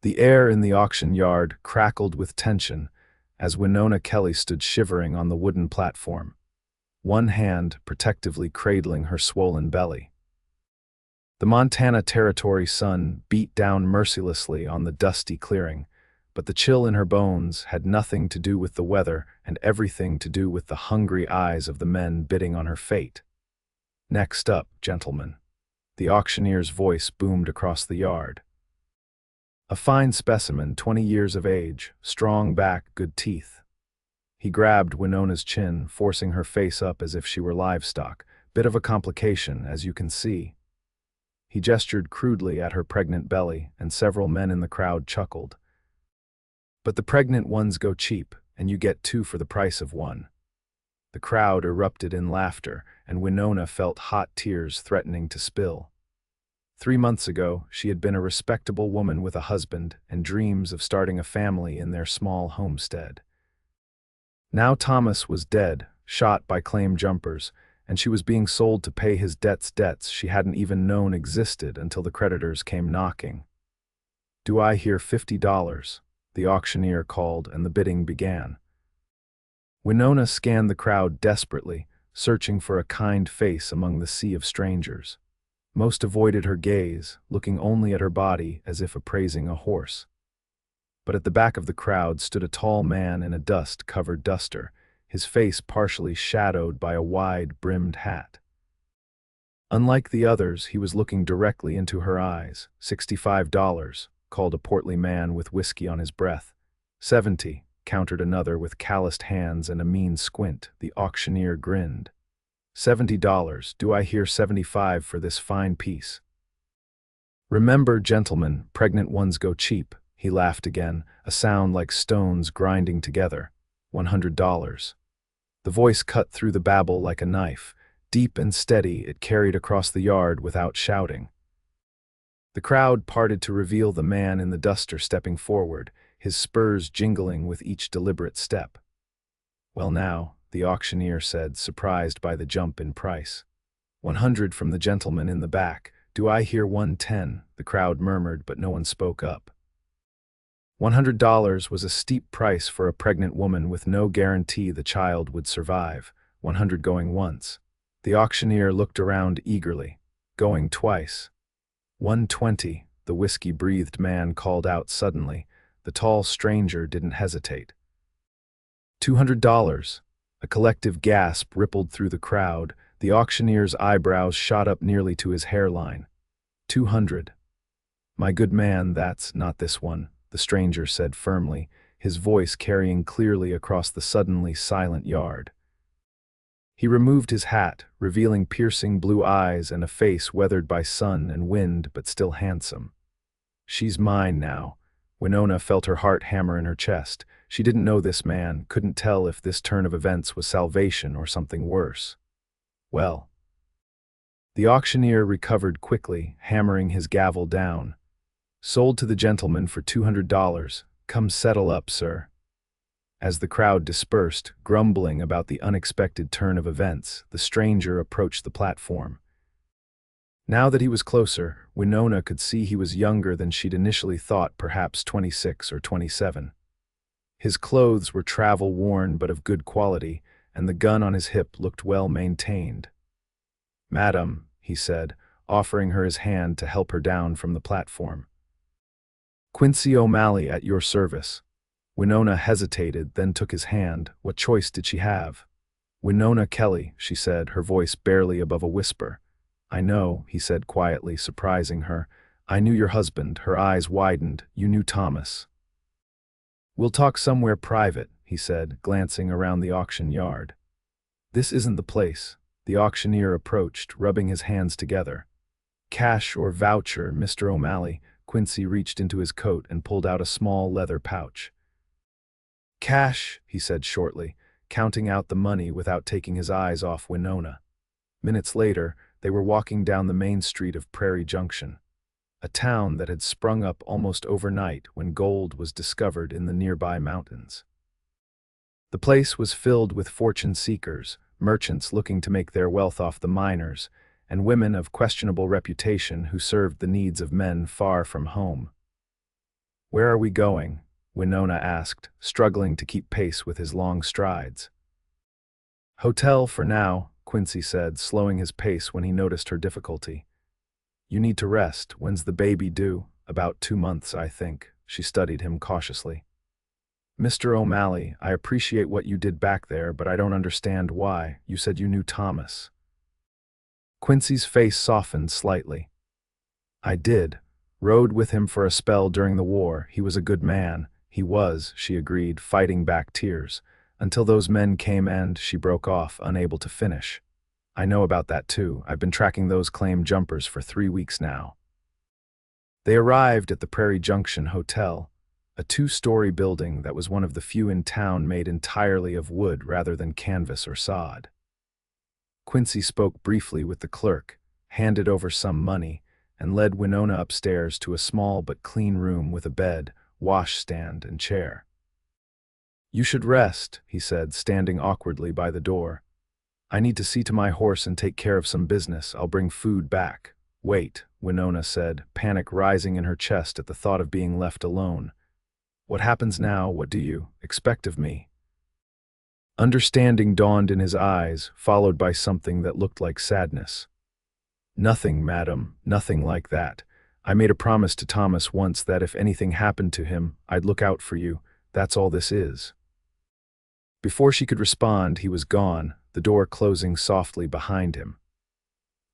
The air in the auction yard crackled with tension as Winona Kelly stood shivering on the wooden platform, one hand protectively cradling her swollen belly. The Montana Territory sun beat down mercilessly on the dusty clearing, but the chill in her bones had nothing to do with the weather and everything to do with the hungry eyes of the men bidding on her fate. "Next up, gentlemen," the auctioneer's voice boomed across the yard. A fine specimen, 20 years of age, strong back, good teeth. He grabbed Winona's chin, forcing her face up as if she were livestock. Bit of a complication, as you can see. He gestured crudely at her pregnant belly, and several men in the crowd chuckled. "But the pregnant ones go cheap, and you get two for the price of one." The crowd erupted in laughter, and Winona felt hot tears threatening to spill. 3 months ago, she had been a respectable woman with a husband and dreams of starting a family in their small homestead. Now Thomas was dead, shot by claim jumpers, and she was being sold to pay his debts she hadn't even known existed until the creditors came knocking. "Do I hear $50? The auctioneer called, and the bidding began. Winona scanned the crowd desperately, searching for a kind face among the sea of strangers. Most avoided her gaze, looking only at her body as if appraising a horse. But at the back of the crowd stood a tall man in a dust-covered duster, his face partially shadowed by a wide-brimmed hat. Unlike the others, he was looking directly into her eyes. $65, called a portly man with whiskey on his breath. 70, countered another with calloused hands and a mean squint. The auctioneer grinned. $70, do I hear 75 for this fine piece? Remember, gentlemen, pregnant ones go cheap. He laughed again, a sound like stones grinding together. $100. The voice cut through the babble like a knife. Deep and steady, it carried across the yard without shouting. The crowd parted to reveal the man in the duster stepping forward, his spurs jingling with each deliberate step. "Well now," the auctioneer said, surprised by the jump in price. "100 from the gentleman in the back. Do I hear 110? The crowd murmured, but no one spoke up. $100 was a steep price for a pregnant woman with no guarantee the child would survive. 100 going once. The auctioneer looked around eagerly. Going twice. 120, the whiskey-breathed man called out suddenly. The tall stranger didn't hesitate. $200. A collective gasp rippled through the crowd. The auctioneer's eyebrows shot up nearly to his hairline. 200. "My good man, that's not this one," the stranger said firmly, his voice carrying clearly across the suddenly silent yard. He removed his hat, revealing piercing blue eyes and a face weathered by sun and wind but still handsome. "She's mine now." Winona felt her heart hammer in her chest. She didn't know this man, couldn't tell if this turn of events was salvation or something worse. "Well." The auctioneer recovered quickly, hammering his gavel down. "Sold to the gentleman for $200. Come settle up, sir." As the crowd dispersed, grumbling about the unexpected turn of events, the stranger approached the platform. Now that he was closer, Winona could see he was younger than she'd initially thought, perhaps 26 or 27. His clothes were travel-worn but of good quality, and the gun on his hip looked well maintained. "Madam," he said, offering her his hand to help her down from the platform. "Quincy O'Malley at your service." Winona hesitated, then took his hand. What choice did she have? "Winona Kelly," she said, her voice barely above a whisper. "I know," he said quietly, surprising her. "I knew your husband." Her eyes widened. "You knew Thomas." "We'll talk somewhere private," he said, glancing around the auction yard. "This isn't the place." The auctioneer approached, rubbing his hands together. "Cash or voucher, Mr. O'Malley." Quincy reached into his coat and pulled out a small leather pouch. "Cash," he said shortly, counting out the money without taking his eyes off Winona. Minutes later, they were walking down the main street of Prairie Junction, a town that had sprung up almost overnight when gold was discovered in the nearby mountains. The place was filled with fortune seekers, merchants looking to make their wealth off the miners, and women of questionable reputation who served the needs of men far from home. Where are we going? Winona asked, struggling to keep pace with his long strides. Hotel for now, Quincy said, slowing his pace when he noticed her difficulty. You need to rest. When's the baby due? About 2 months, I think. She studied him cautiously. Mr. O'Malley, I appreciate what you did back there, but I don't understand why. You said you knew Thomas. Quincy's face softened slightly. I did. Rode with him for a spell during the war. He was a good man. He was, she agreed, fighting back tears. Until those men came and she broke off, unable to finish. I know about that too. I've been tracking those claim jumpers for 3 weeks now. They arrived at the Prairie Junction Hotel, a 2-story building that was one of the few in town made entirely of wood rather than canvas or sod. Quincy spoke briefly with the clerk, handed over some money, and led Winona upstairs to a small but clean room with a bed, washstand, and chair. You should rest, he said, standing awkwardly by the door. I need to see to my horse and take care of some business. I'll bring food back. Wait, Winona said, panic rising in her chest at the thought of being left alone. What happens now? What do you expect of me? Understanding dawned in his eyes, followed by something that looked like sadness. Nothing, madam, nothing like that. I made a promise to Thomas once that if anything happened to him, I'd look out for you. That's all this is. Before she could respond, he was gone, the door closing softly behind him.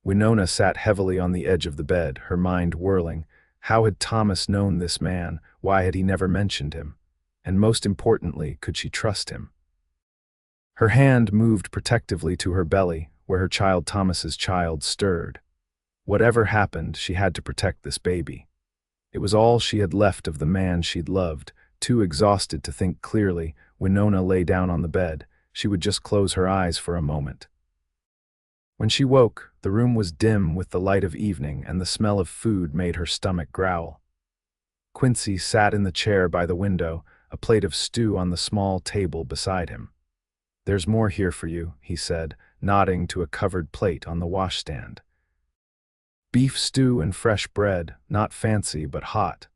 Winona sat heavily on the edge of the bed, her mind whirling. How had Thomas known this man? Why had he never mentioned him? And most importantly, could she trust him? Her hand moved protectively to her belly, where her child Thomas's child stirred. Whatever happened, she had to protect this baby. It was all she had left of the man she'd loved. Too exhausted to think clearly, Winona lay down on the bed. She would just close her eyes for a moment. When she woke, the room was dim with the light of evening, and the smell of food made her stomach growl. Quincy sat in the chair by the window, a plate of stew on the small table beside him. There's more here for you, he said, nodding to a covered plate on the washstand. Beef stew and fresh bread, not fancy but hot.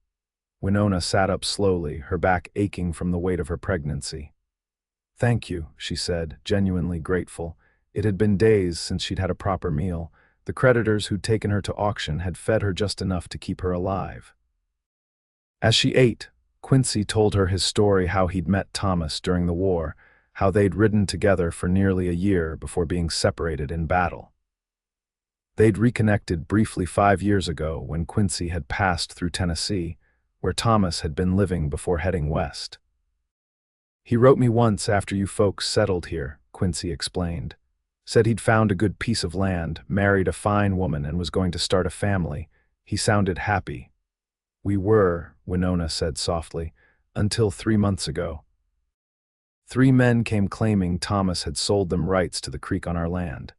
Winona sat up slowly, her back aching from the weight of her pregnancy. Thank you, she said, genuinely grateful. It had been days since she'd had a proper meal. The creditors who'd taken her to auction had fed her just enough to keep her alive. As she ate, Quincy told her his story, how he'd met Thomas during the war, how they'd ridden together for nearly a year before being separated in battle. They'd reconnected briefly 5 years ago when Quincy had passed through Tennessee, where Thomas had been living before heading west. He wrote me once after you folks settled here, Quincy explained. Said he'd found a good piece of land, married a fine woman, and was going to start a family. He sounded happy. We were, Winona said softly, until 3 months ago. 3 men came claiming Thomas had sold them rights to the creek on our land.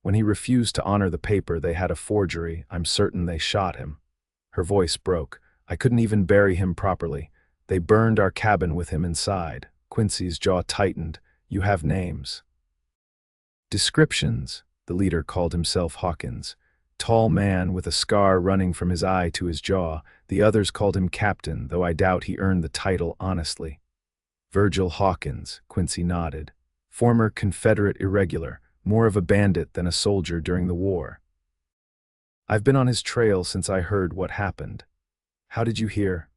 When he refused to honor the paper, they had a forgery. I'm certain they shot him. Her voice broke. I couldn't even bury him properly. They burned our cabin with him inside. Quincy's jaw tightened. You have names. Descriptions. The leader called himself Hawkins. Tall man with a scar running from his eye to his jaw. The others called him Captain, though I doubt he earned the title honestly. Virgil Hawkins, Quincy nodded. Former Confederate irregular, more of a bandit than a soldier during the war. I've been on his trail since I heard what happened. How did you hear?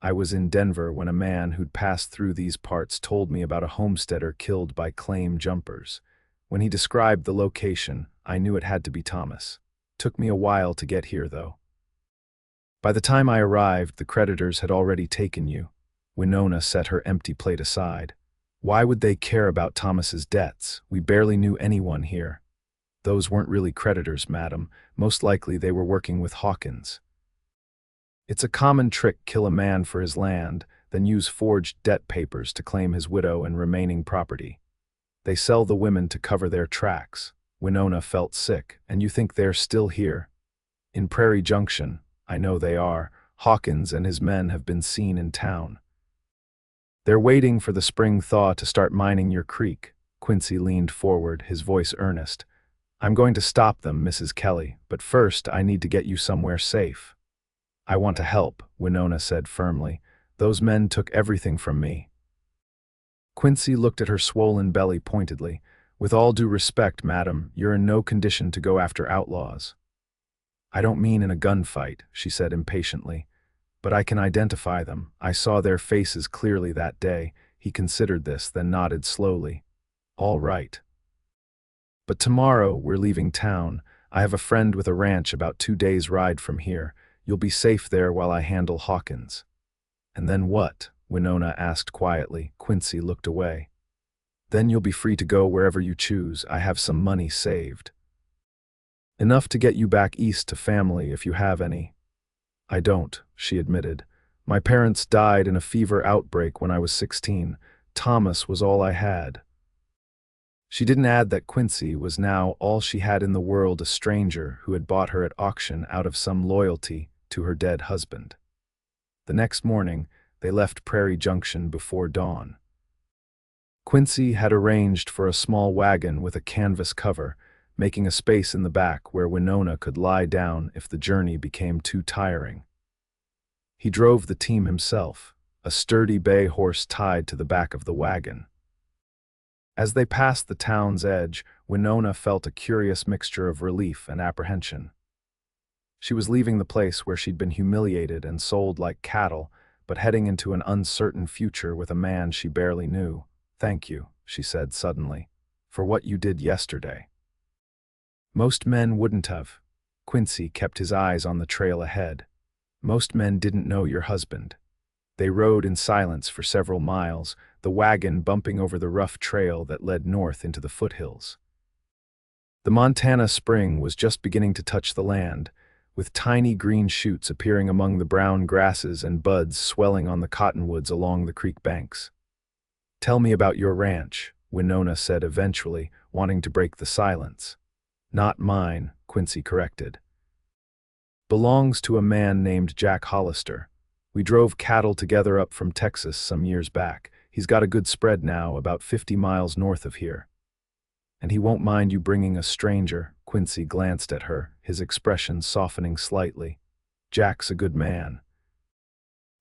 I was in Denver when a man who'd passed through these parts told me about a homesteader killed by claim jumpers. When he described the location, I knew it had to be Thomas. Took me a while to get here, though. By the time I arrived, the creditors had already taken you. Winona set her empty plate aside. Why would they care about Thomas's debts? We barely knew anyone here. Those weren't really creditors, madam. Most likely they were working with Hawkins. It's a common trick, kill a man for his land, then use forged debt papers to claim his widow and remaining property. They sell the women to cover their tracks. Winona felt sick. And you think they're still here? In Prairie Junction, I know they are. Hawkins and his men have been seen in town. They're waiting for the spring thaw to start mining your creek. Quincy leaned forward, his voice earnest. I'm going to stop them, Mrs. Kelly, but first I need to get you somewhere safe. I want to help, Winona said firmly. Those men took everything from me. Quincy looked at her swollen belly pointedly. With all due respect, madam, you're in no condition to go after outlaws. I don't mean in a gunfight, she said impatiently. But I can identify them. I saw their faces clearly that day. He considered this, then nodded slowly. All right. But tomorrow we're leaving town. I have a friend with a ranch about 2 days' ride from here. You'll be safe there while I handle Hawkins. And then what? Winona asked quietly. Quincy looked away. Then you'll be free to go wherever you choose. I have some money saved. Enough to get you back east to family if you have any. I don't, she admitted. My parents died in a fever outbreak when I was 16. Thomas was all I had. She didn't add that Quincy was now all she had in the world, a stranger who had bought her at auction out of some loyalty to her dead husband. The next morning, they left Prairie Junction before dawn. Quincy had arranged for a small wagon with a canvas cover, making a space in the back where Winona could lie down if the journey became too tiring. He drove the team himself, a sturdy bay horse tied to the back of the wagon. As they passed the town's edge, Winona felt a curious mixture of relief and apprehension. She was leaving the place where she'd been humiliated and sold like cattle, but heading into an uncertain future with a man she barely knew. Thank you, she said suddenly, for what you did yesterday. Most men wouldn't have. Quincy kept his eyes on the trail ahead. Most men didn't know your husband. They rode in silence for several miles, the wagon bumping over the rough trail that led north into the foothills. The Montana spring was just beginning to touch the land, with tiny green shoots appearing among the brown grasses and buds swelling on the cottonwoods along the creek banks. Tell me about your ranch, Winona said eventually, wanting to break the silence. Not mine, Quincy corrected. Belongs to a man named Jack Hollister. We drove cattle together up from Texas some years back. He's got a good spread now, about 50 miles north of here. And he won't mind you bringing a stranger. Quincy glanced at her, his expression softening slightly. Jack's a good man.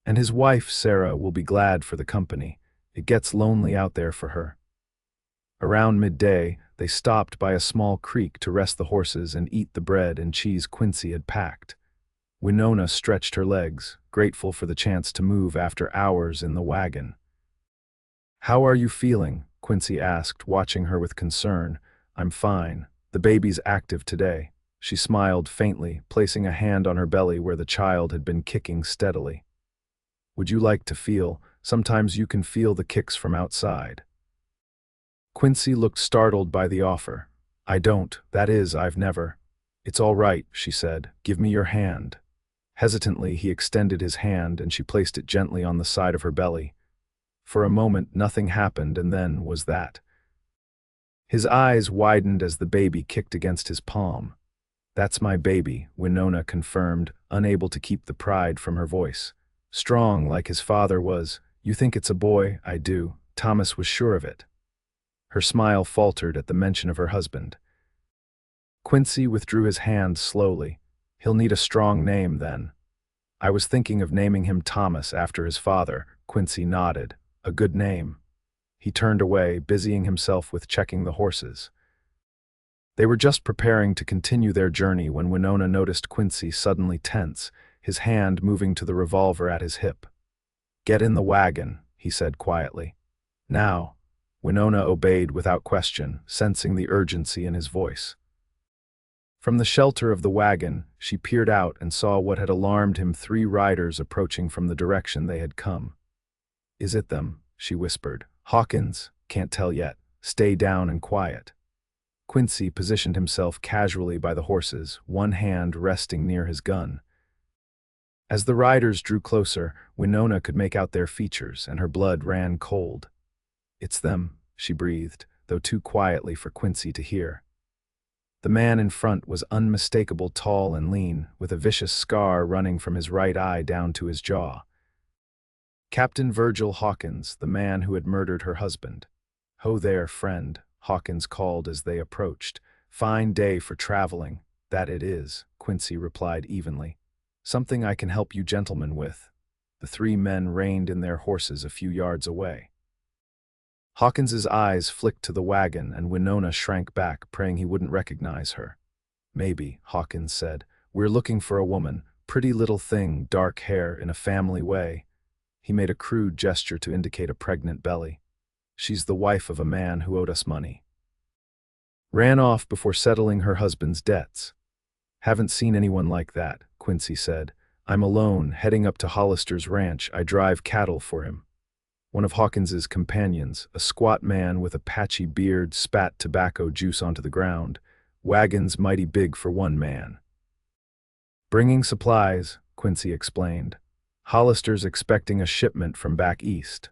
And his wife, Sarah, will be glad for the company. It gets lonely out there for her. Around midday, they stopped by a small creek to rest the horses and eat the bread and cheese Quincy had packed. Winona stretched her legs, grateful for the chance to move after hours in the wagon. How are you feeling? Quincy asked, watching her with concern. I'm fine. The baby's active today. She smiled faintly, placing a hand on her belly where the child had been kicking steadily. Would you like to feel? Sometimes you can feel the kicks from outside. Quincy looked startled by the offer. I don't, that is, I've never. It's all right, she said. Give me your hand. Hesitantly, he extended his hand and she placed it gently on the side of her belly. For a moment, nothing happened, and then was that. His eyes widened as the baby kicked against his palm. That's my baby, Winona confirmed, unable to keep the pride from her voice. Strong like his father was. You think it's a boy? I do. Thomas was sure of it. Her smile faltered at the mention of her husband. Quincy withdrew his hand slowly. He'll need a strong name then. I was thinking of naming him Thomas after his father. Quincy nodded. A good name. He turned away, busying himself with checking the horses. They were just preparing to continue their journey when Winona noticed Quincy suddenly tense, his hand moving to the revolver at his hip. Get in the wagon, he said quietly. Now. Winona obeyed without question, sensing the urgency in his voice. From the shelter of the wagon, she peered out and saw what had alarmed him: 3 riders approaching from the direction they had come. Is it them? She whispered. Hawkins? Can't tell yet. Stay down and quiet. Quincy positioned himself casually by the horses, one hand resting near his gun. As the riders drew closer, Winona could make out their features, and her blood ran cold. It's them, she breathed, though too quietly for Quincy to hear. The man in front was unmistakable, tall and lean, with a vicious scar running from his right eye down to his jaw. Captain Virgil Hawkins, the man who had murdered her husband. Ho there, friend, Hawkins called as they approached. Fine day for traveling. That it is, Quincy replied evenly. Something I can help you gentlemen with. The three men reined in their horses a few yards away. Hawkins's eyes flicked to the wagon, and Winona shrank back, praying he wouldn't recognize her. Maybe, Hawkins said. We're looking for a woman, pretty little thing, dark hair, in a family way. He made a crude gesture to indicate a pregnant belly. She's the wife of a man who owed us money. Ran off before settling her husband's debts. Haven't seen anyone like that, Quincy said. I'm alone, heading up to Hollister's ranch. I drive cattle for him. One of Hawkins's companions, a squat man with a patchy beard, spat tobacco juice onto the ground. Wagon's mighty big for one man. Bringing supplies, Quincy explained. Hollister's expecting a shipment from back east.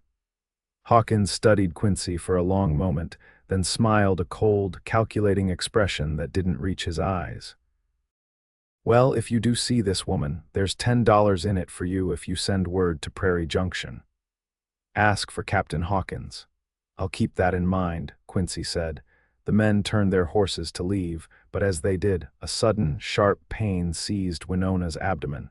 Hawkins studied Quincy for a long moment, then smiled a cold, calculating expression that didn't reach his eyes. Well, if you do see this woman, there's $10 in it for you if you send word to Prairie Junction. Ask for Captain Hawkins. I'll keep that in mind, Quincy said. The men turned their horses to leave, but as they did, a sudden, sharp pain seized Winona's abdomen.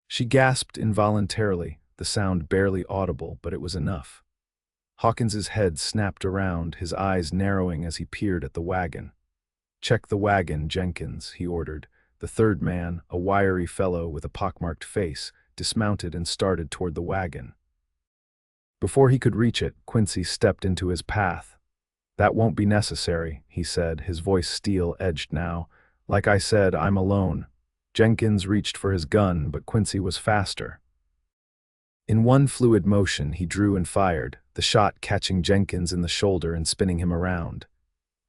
She gasped involuntarily, the sound barely audible, but it was enough. Hawkins's head snapped around, his eyes narrowing as he peered at the wagon. Check the wagon, Jenkins, he ordered. The third man, a wiry fellow with a pockmarked face, dismounted and started toward the wagon. Before he could reach it, Quincy stepped into his path. That won't be necessary, he said, his voice steel-edged now. Like I said, I'm alone. Jenkins reached for his gun, but Quincy was faster. In one fluid motion, he drew and fired, the shot catching Jenkins in the shoulder and spinning him around.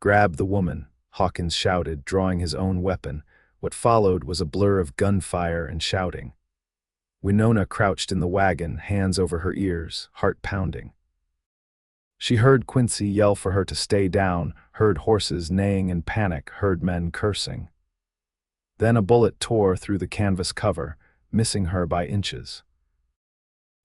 Grab the woman, Hawkins shouted, drawing his own weapon. What followed was a blur of gunfire and shouting. Winona crouched in the wagon, hands over her ears, heart pounding. She heard Quincy yell for her to stay down, heard horses neighing in panic, heard men cursing. Then a bullet tore through the canvas cover, missing her by inches.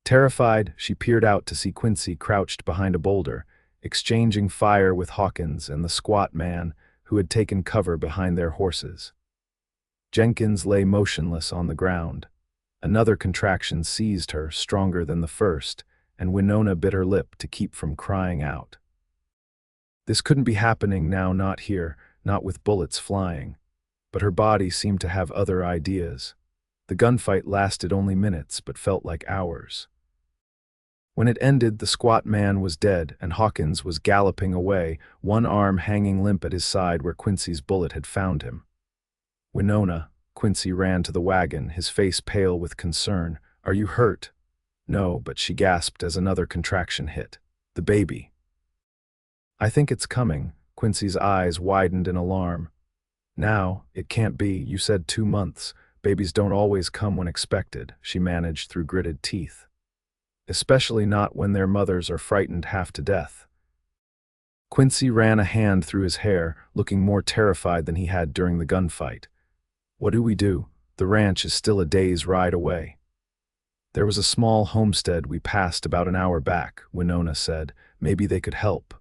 Terrified, she peered out to see Quincy crouched behind a boulder, exchanging fire with Hawkins and the squat man who had taken cover behind their horses. Jenkins lay motionless on the ground. Another contraction seized her, stronger than the first, and Winona bit her lip to keep from crying out. This couldn't be happening now, not here, not with bullets flying. But her body seemed to have other ideas. The gunfight lasted only minutes, but felt like hours. When it ended, the squat man was dead, and Hawkins was galloping away, one arm hanging limp at his side where Quincy's bullet had found him. Winona, Quincy ran to the wagon, his face pale with concern. Are you hurt? No, but she gasped as another contraction hit. The baby. I think it's coming. Quincy's eyes widened in alarm. Now, it can't be. You said 2 months. Babies don't always come when expected, she managed through gritted teeth. Especially not when their mothers are frightened half to death. Quincy ran a hand through his hair, looking more terrified than he had during the gunfight. What do we do? The ranch is still a day's ride away. There was a small homestead we passed about an hour back, Winona said. Maybe they could help.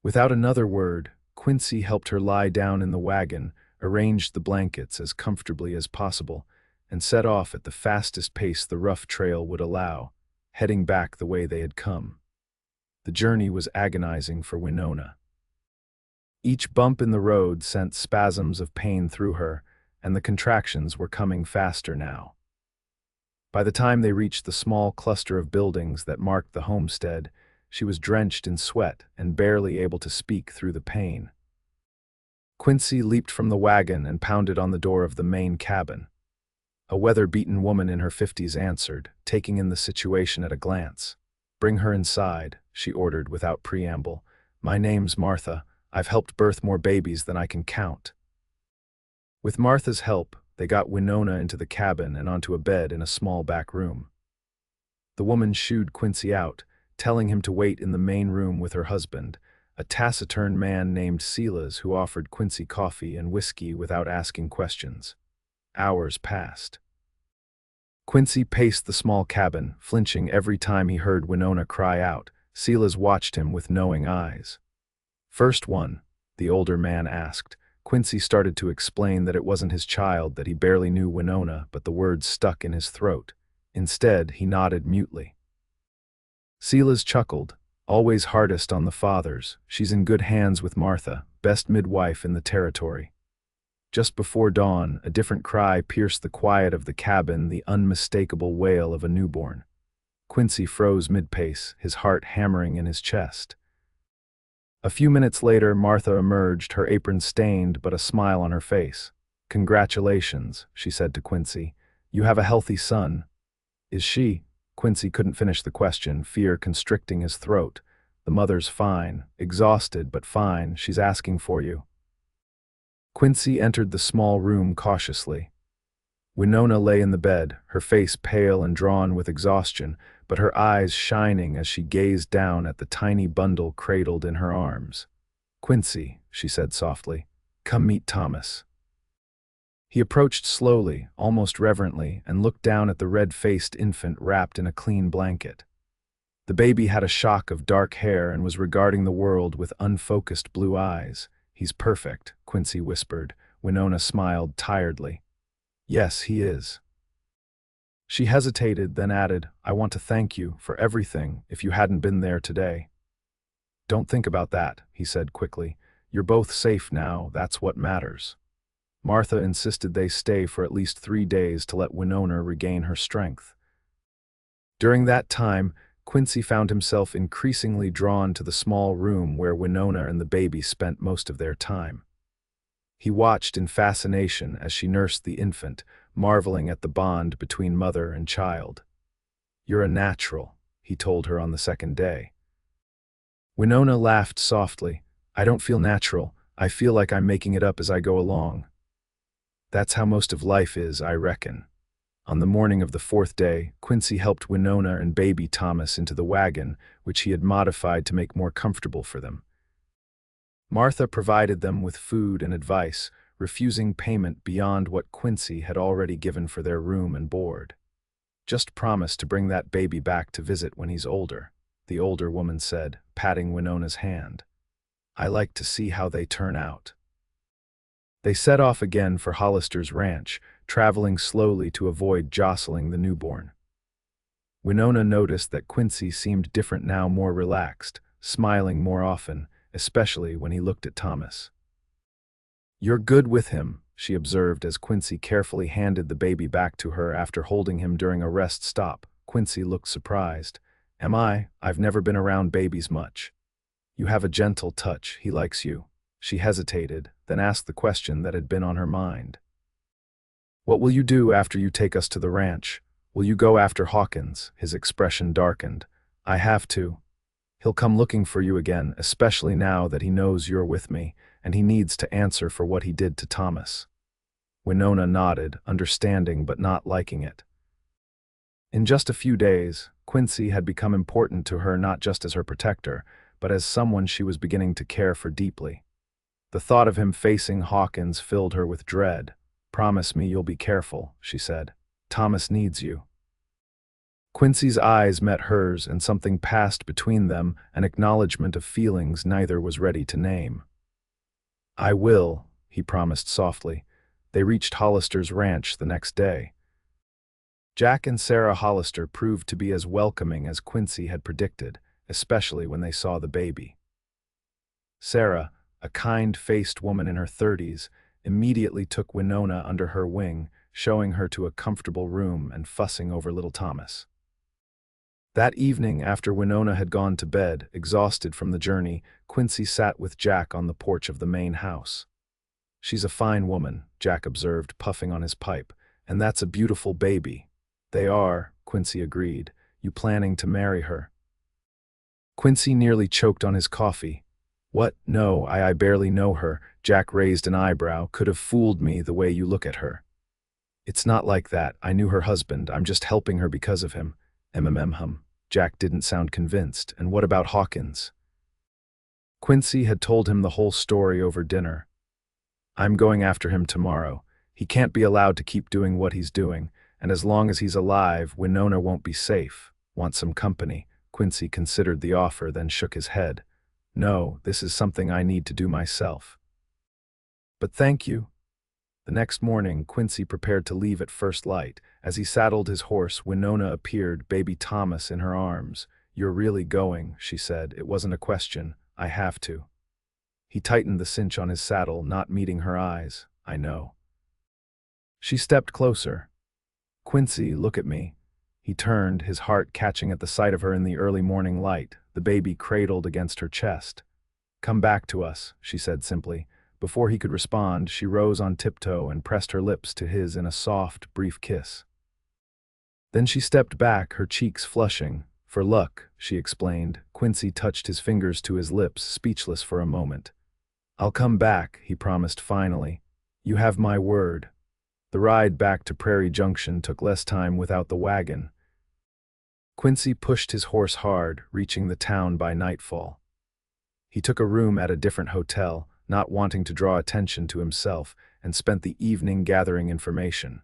Without another word, Quincy helped her lie down in the wagon, arranged the blankets as comfortably as possible, and set off at the fastest pace the rough trail would allow, heading back the way they had come. The journey was agonizing for Winona. Each bump in the road sent spasms of pain through her, and the contractions were coming faster now. By the time they reached the small cluster of buildings that marked the homestead, she was drenched in sweat and barely able to speak through the pain. Quincy leaped from the wagon and pounded on the door of the main cabin. A weather-beaten woman in her 50s answered, taking in the situation at a glance. Bring her inside, she ordered without preamble. My name's Martha. I've helped birth more babies than I can count. With Martha's help, they got Winona into the cabin and onto a bed in a small back room. The woman shooed Quincy out, telling him to wait in the main room with her husband, a taciturn man named Silas who offered Quincy coffee and whiskey without asking questions. Hours passed. Quincy paced the small cabin, flinching every time he heard Winona cry out. Silas watched him with knowing eyes. First one, the older man asked. Quincy started to explain that it wasn't his child, that he barely knew Winona, but the words stuck in his throat. Instead, he nodded mutely. Silas chuckled. Always hardest on the fathers. She's in good hands with Martha, best midwife in the territory. Just before dawn, a different cry pierced the quiet of the cabin, the unmistakable wail of a newborn. Quincy froze mid-pace, his heart hammering in his chest. A few minutes later, Martha emerged, her apron stained but a smile on her face. "Congratulations," she said to Quincy. "You have a healthy son." "Is she?" Quincy couldn't finish the question, fear constricting his throat. "The mother's fine, exhausted but fine. She's asking for you." Quincy entered the small room cautiously. Winona lay in the bed, her face pale and drawn with exhaustion, but her eyes shining as she gazed down at the tiny bundle cradled in her arms. "Quincy," she said softly, "come meet Thomas." He approached slowly, almost reverently, and looked down at the red-faced infant wrapped in a clean blanket. The baby had a shock of dark hair and was regarding the world with unfocused blue eyes. "He's perfect," Quincy whispered. Winona smiled tiredly. "Yes, he is." She hesitated, then added, "I want to thank you for everything if you hadn't been there today." "Don't think about that," he said quickly. "You're both safe now, that's what matters." Martha insisted they stay for at least 3 days to let Winona regain her strength. During that time, Quincy found himself increasingly drawn to the small room where Winona and the baby spent most of their time. He watched in fascination as she nursed the infant, marveling at the bond between mother and child. "You're a natural," he told her on the second day. Winona laughed softly. "I don't feel natural. I feel like I'm making it up as I go along." "That's how most of life is, I reckon." On the morning of the 4th day, Quincy helped Winona and baby Thomas into the wagon, which he had modified to make more comfortable for them. Martha provided them with food and advice, refusing payment beyond what Quincy had already given for their room and board. "Just promise to bring that baby back to visit when he's older," the older woman said, patting Winona's hand. "I like to see how they turn out." They set off again for Hollister's ranch, traveling slowly to avoid jostling the newborn. Winona noticed that Quincy seemed different now, more relaxed, smiling more often, especially when he looked at Thomas. "You're good with him," she observed as Quincy carefully handed the baby back to her after holding him during a rest stop. Quincy looked surprised. "Am I? I've never been around babies much." "You have a gentle touch. He likes you." She hesitated, then asked the question that had been on her mind. "What will you do after you take us to the ranch? Will you go after Hawkins?" His expression darkened. "I have to. He'll come looking for you again, especially now that he knows you're with me, and he needs to answer for what he did to Thomas." Winona nodded, understanding but not liking it. In just a few days, Quincy had become important to her, not just as her protector, but as someone she was beginning to care for deeply. The thought of him facing Hawkins filled her with dread. "Promise me you'll be careful," she said. "Thomas needs you." Quincy's eyes met hers, and something passed between them, an acknowledgement of feelings neither was ready to name. "I will," he promised softly. They reached Hollister's ranch the next day. Jack and Sarah Hollister proved to be as welcoming as Quincy had predicted, especially when they saw the baby. Sarah, a kind-faced woman in her 30s, immediately took Winona under her wing, showing her to a comfortable room and fussing over little Thomas. That evening, after Winona had gone to bed, exhausted from the journey, Quincy sat with Jack on the porch of the main house. "She's a fine woman," Jack observed, puffing on his pipe, "and that's a beautiful baby." "They are," Quincy agreed. "You planning to marry her?" Quincy nearly choked on his coffee. "What? No, I barely know her." Jack raised an eyebrow. "Could have fooled me the way you look at her." "It's not like that. I knew her husband. I'm just helping her because of him." Hum. Jack didn't sound convinced. "And what about Hawkins?" Quincy had told him the whole story over dinner. "I'm going after him tomorrow. He can't be allowed to keep doing what he's doing, and as long as he's alive, Winona won't be safe. Want some company?" Quincy considered the offer, then shook his head. "No, this is something I need to do myself." But thank you. The next morning, Quincy prepared to leave at first light. As he saddled his horse, Winona appeared, baby Thomas in her arms. "You're really going," she said. "It wasn't a question. I have to." He tightened the cinch on his saddle, not meeting her eyes. "I know." She stepped closer. "Quincy, look at me." He turned, his heart catching at the sight of her in the early morning light, the baby cradled against her chest. "Come back to us," she said simply. Before he could respond, she rose on tiptoe and pressed her lips to his in a soft, brief kiss. Then she stepped back, her cheeks flushing. "For luck," she explained. Quincy touched his fingers to his lips, speechless for a moment. "I'll come back," he promised finally. "You have my word." The ride back to Prairie Junction took less time without the wagon. Quincy pushed his horse hard, reaching the town by nightfall. He took a room at a different hotel, not wanting to draw attention to himself, and spent the evening gathering information.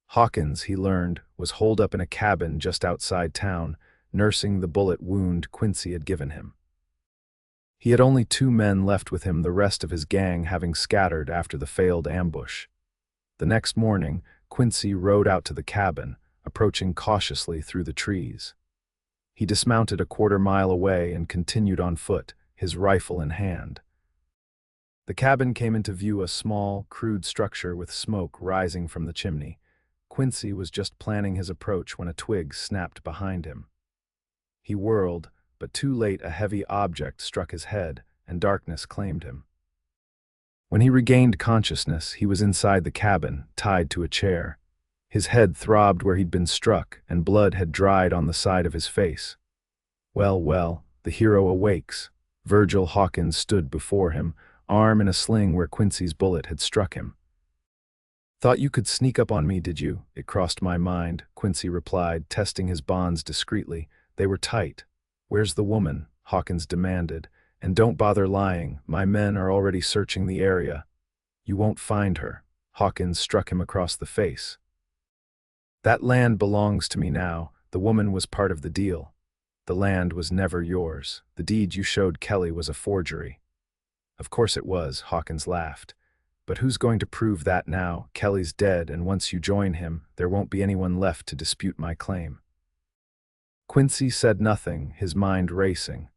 Hawkins, he learned, was holed up in a cabin just outside town, nursing the bullet wound Quincy had given him. He had only 2 men left with him, the rest of his gang having scattered after the failed ambush. The next morning, Quincy rode out to the cabin, approaching cautiously through the trees. He dismounted a quarter-mile away and continued on foot, his rifle in hand. The cabin came into view, a small, crude structure with smoke rising from the chimney. Quincy was just planning his approach when a twig snapped behind him. He whirled, but too late a heavy object struck his head, and darkness claimed him. When he regained consciousness, he was inside the cabin, tied to a chair. His head throbbed where he'd been struck, and blood had dried on the side of his face. Well, well, the hero awakes. Virgil Hawkins stood before him, arm in a sling where Quincy's bullet had struck him. "Thought you could sneak up on me, did you?" "It crossed my mind," Quincy replied, testing his bonds discreetly. "They were tight." "Where's the woman?" Hawkins demanded. "And don't bother lying. My men are already searching the area." "You won't find her." Hawkins struck him across the face. "That land belongs to me now. The woman was part of the deal. The land was never yours. The deed you showed Kelly was a forgery." "Of course it was," Hawkins laughed. "But who's going to prove that now? Kelly's dead, and once you join him, there won't be anyone left to dispute my claim." Quincy said nothing, his mind racing.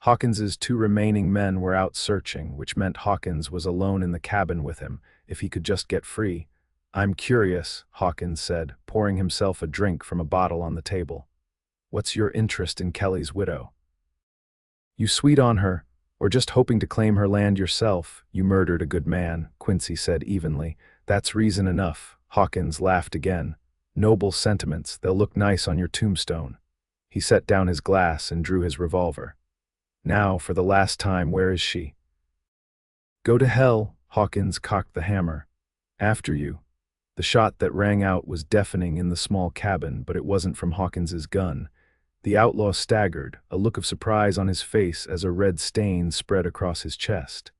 Hawkins's 2 remaining men were out searching, which meant Hawkins was alone in the cabin with him, if he could just get free. "I'm curious," Hawkins said, pouring himself a drink from a bottle on the table. "What's your interest in Kelly's widow?" "You sweet on her, or just hoping to claim her land yourself? You murdered a good man," Quincy said evenly. "That's reason enough." Hawkins laughed again. "Noble sentiments, they'll look nice on your tombstone." He set down his glass and drew his revolver. "Now, for the last time, where is she?" "Go to hell," Hawkins cocked the hammer. "After you." The shot that rang out was deafening in the small cabin, but it wasn't from Hawkins's gun. The outlaw staggered, a look of surprise on his face as a red stain spread across his chest.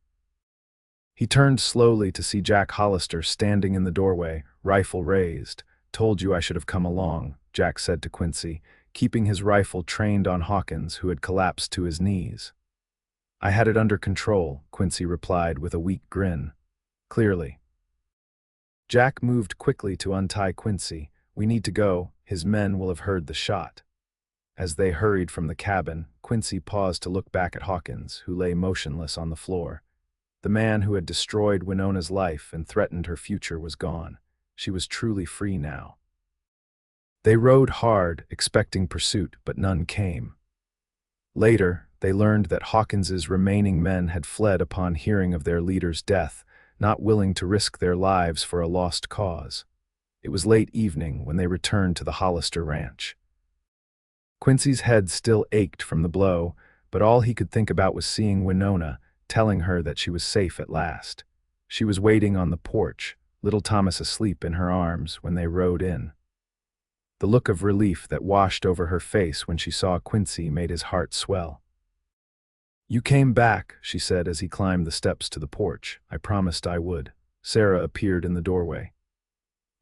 He turned slowly to see Jack Hollister standing in the doorway, rifle raised. "Told you I should have come along," Jack said to Quincy, keeping his rifle trained on Hawkins, who had collapsed to his knees. "I had it under control," Quincy replied with a weak grin. "Clearly." Jack moved quickly to untie Quincy. "We need to go. His men will have heard the shot." As they hurried from the cabin, Quincy paused to look back at Hawkins, who lay motionless on the floor. The man who had destroyed Winona's life and threatened her future was gone. She was truly free now. They rode hard, expecting pursuit, but none came. Later, they learned that Hawkins's remaining men had fled upon hearing of their leader's death, not willing to risk their lives for a lost cause. It was late evening when they returned to the Hollister ranch. Quincy's head still ached from the blow, but all he could think about was seeing Winona, telling her that she was safe at last. She was waiting on the porch, little Thomas asleep in her arms, when they rode in. The look of relief that washed over her face when she saw Quincy made his heart swell. "You came back," she said as he climbed the steps to the porch. "I promised I would." Sarah appeared in the doorway.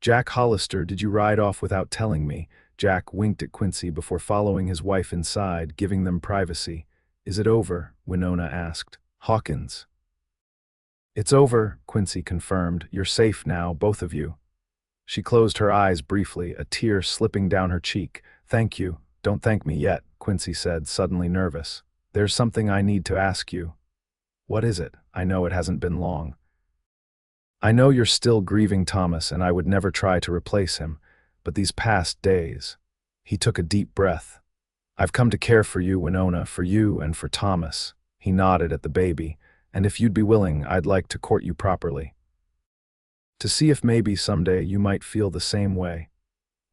"Jack Hollister, did you ride off without telling me?" Jack winked at Quincy before following his wife inside, giving them privacy. "Is it over?" Winona asked. "Hawkins." It's over, Quincy confirmed. You're safe now, both of you. She closed her eyes briefly, a tear slipping down her cheek. Thank you. Don't thank me yet, Quincy said, suddenly nervous. There's something I need to ask you. What is it? I know it hasn't been long. I know you're still grieving Thomas, and I would never try to replace him, but these past days. He took a deep breath. I've come to care for you, Winona, for you and for Thomas. He nodded at the baby. And if you'd be willing, I'd like to court you properly. To see if maybe someday you might feel the same way.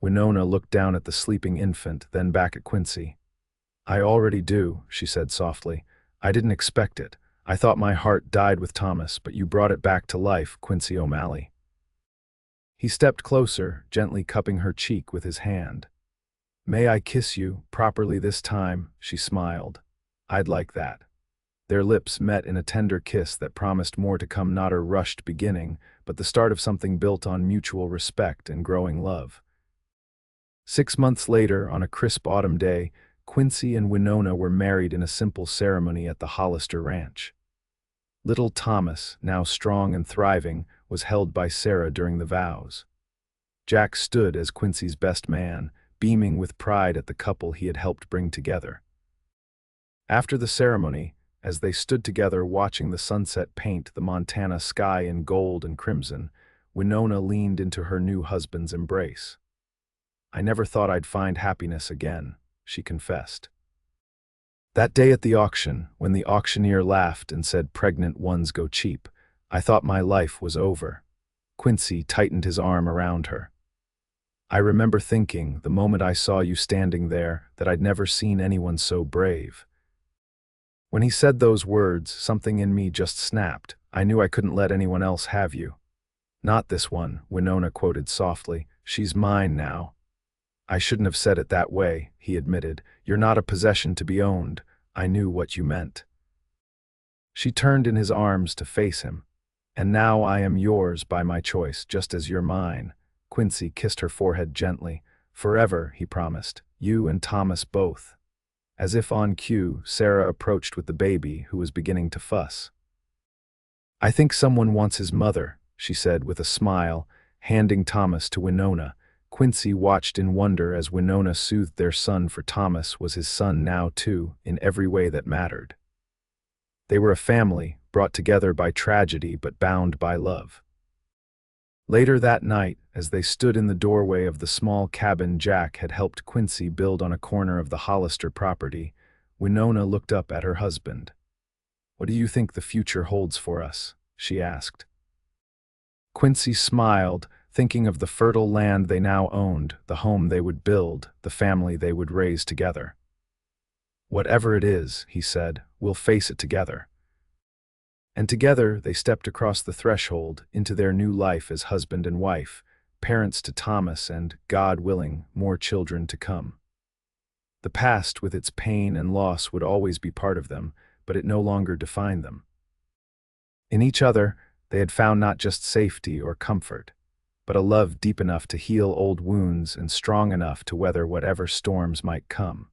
Winona looked down at the sleeping infant, then back at Quincy. I already do, she said softly. I didn't expect it. I thought my heart died with Thomas, but you brought it back to life, Quincy O'Malley. He stepped closer, gently cupping her cheek with his hand. May I kiss you, properly this time, she smiled. I'd like that. Their lips met in a tender kiss that promised more to come, not a rushed beginning, but the start of something built on mutual respect and growing love. 6 months later, on a crisp autumn day, Quincy and Winona were married in a simple ceremony at the Hollister Ranch. Little Thomas, now strong and thriving, was held by Sarah during the vows. Jack stood as Quincy's best man, beaming with pride at the couple he had helped bring together. After the ceremony, as they stood together watching the sunset paint the Montana sky in gold and crimson, Winona leaned into her new husband's embrace. I never thought I'd find happiness again, she confessed. That day at the auction, when the auctioneer laughed and said pregnant ones go cheap, I thought my life was over. Quincy tightened his arm around her. I remember thinking, the moment I saw you standing there, that I'd never seen anyone so brave. When he said those words, something in me just snapped. I knew I couldn't let anyone else have you. Not this one, Winona quoted softly. She's mine now. I shouldn't have said it that way, he admitted. You're not a possession to be owned. I knew what you meant. She turned in his arms to face him. And now I am yours by my choice, just as you're mine. Quincy kissed her forehead gently. Forever, he promised. You and Thomas both. As if on cue, Sarah approached with the baby, who was beginning to fuss. I think someone wants his mother, she said with a smile, handing Thomas to Winona. Quincy watched in wonder as Winona soothed their son, for Thomas was his son now too, in every way that mattered. They were a family, brought together by tragedy but bound by love. Later that night, as they stood in the doorway of the small cabin Jack had helped Quincy build on a corner of the Hollister property, Winona looked up at her husband. What do you think the future holds for us? She asked. Quincy smiled, thinking of the fertile land they now owned, the home they would build, the family they would raise together. Whatever it is, he said, we'll face it together. And together they stepped across the threshold into their new life as husband and wife, parents to Thomas and, God willing, more children to come. The past with its pain and loss would always be part of them, but it no longer defined them. In each other, they had found not just safety or comfort, but a love deep enough to heal old wounds and strong enough to weather whatever storms might come.